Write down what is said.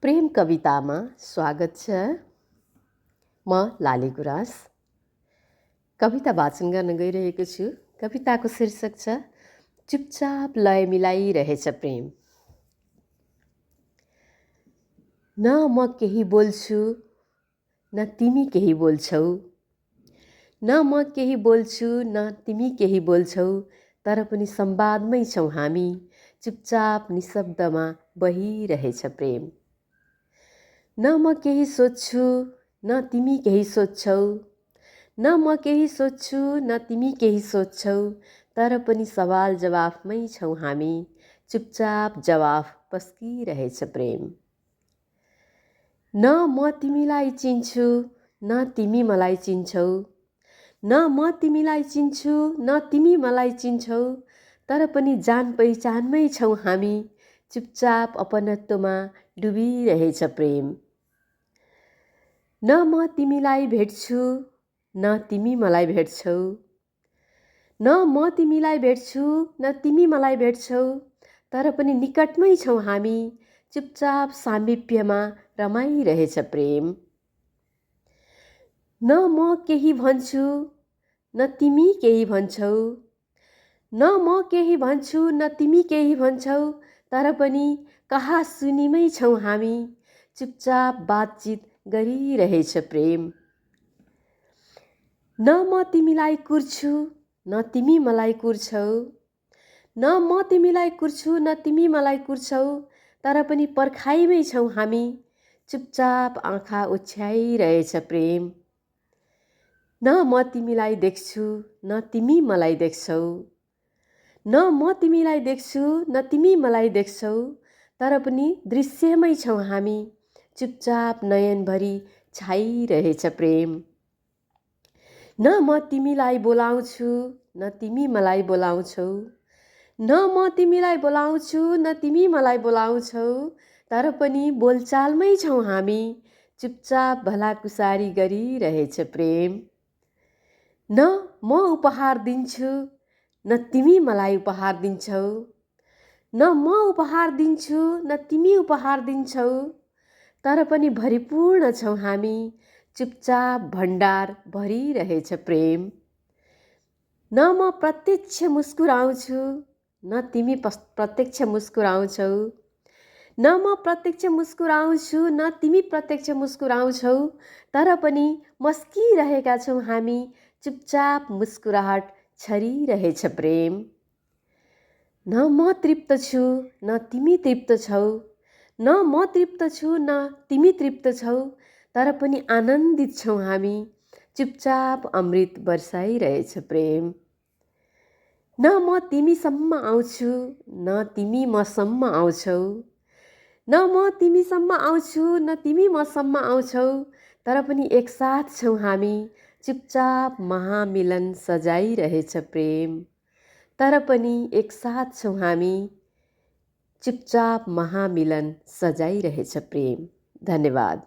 प्रेम कवितामा स्वागत छ। म लाली गुराँस कविता वाचन गर्न गइरहेको छु। कविताको शीर्षक छ चुपचाप लय मिलाइरहेछ प्रेम। न म केही बोल्छु न तिमी केही बोल्छौ, न म केही बोल्छु न तिमी केही बोल्छौ, तर पनि संवादमै छौँ हामी। चुपचाप निशब्दमा बहिरहेछ प्रेम। न म केही सोध्छु न तिमी केही सोध्छौ, न म केही सोध्छु न तिमी केही सोध्छौ, तर पनि सवाल जवाफमै छौँ हामी। चुपचाप जवाफ पस्किरहेछ प्रेम। न म तिमीलाई चिन्छु न तिमी मलाई चिन्छौ, न म तिमीलाई चिन्छु न तिमी मलाई चिन्छौ, तर पनि जान पहिचानमै छौँ हामी। चुपचाप अपनत्वमा डुबिरहेछ प्रेम। न म तिमीलाई भेट्छु न तिमी मलाई भेट्छौ, न म तिमीलाई भेट्छु न तिमी मलाई भेट्छौ, तर पनि निकटमै छौँ हामी। चुपचाप सामिप्यमा रमाइरहेछ प्रेम। न म केही भन्छु न तिमी केही भन्छौ, न म केही भन्छु न तिमी केही भन्छौ, तर पनि कहाँ सुनिमै छौँ हामी। चुपचाप बातचित गरिरहेछ प्रेम। न म तिमीलाई कुर्छु न तिमी मलाई कुर्छौ, न म तिमीलाई कुर्छु न तिमी मलाई कुर्छौ, तर पनि पर्खाइमै छौँ हामी। चुपचाप आँखा ओछ्याइरहेछ प्रेम। न म तिमीलाई देख्छु न तिमी मलाई देख्छौ, न म तिमीलाई देख्छु न तिमी मलाई देख्छौ, तर पनि दृश्यमै छौँ हामी। चुपचाप नयनभरि छाइरहेछ प्रेम। न म तिमीलाई बोलाउँछु न तिमी मलाई बोलाउँछौ, न म तिमीलाई बोलाउँछु न तिमी मलाई बोलाउँछौ, तर पनि बोलचालमै छौँ हामी। चुपचाप भलाकुसारी गरिरहेछ प्रेम। न म उपहार दिन्छु न तिमी मलाई उपहार दिन्छौ, न म उपहार दिन्छु न तिमी उपहार दिन्छौ, तर पनि भरिपूर्ण छौँ हामी। चुपचाप भण्डार भरिरहेछ प्रेम। न म प्रत्यक्ष मुस्कुराउँछु न तिमी प्रत्यक्ष मुस्कुराउँछौ, न म प्रत्यक्ष मुस्कुराउँछु न तिमी प्रत्यक्ष मुस्कुराउँछौ, तर पनि मस्किरहेका छौँ हामी। चुपचाप मुस्कुराहट छरिरहेछ प्रेम। न म तृप्त छु न तिमी तृप्त छौ, न म तृप्त छु न तिमी तृप्त छौ, तर पनि आनन्दित छौँ हामी। चुपचाप अमृत बर्साइरहेछ प्रेम। न म तिमीसम्म आउँछु न तिमी मसम्म आउँछौ, न म तिमीसम्म आउँछु न तिमी मसम्म आउँछौ, तर पनि एकसाथ छौँ हामी। चुपचाप महामिलन सजाइरहेछ प्रेम, तर पनि एकसाथ छौँ हामी। चुपचाप महामिलन सजाइरहेछ प्रेम। धन्यवाद।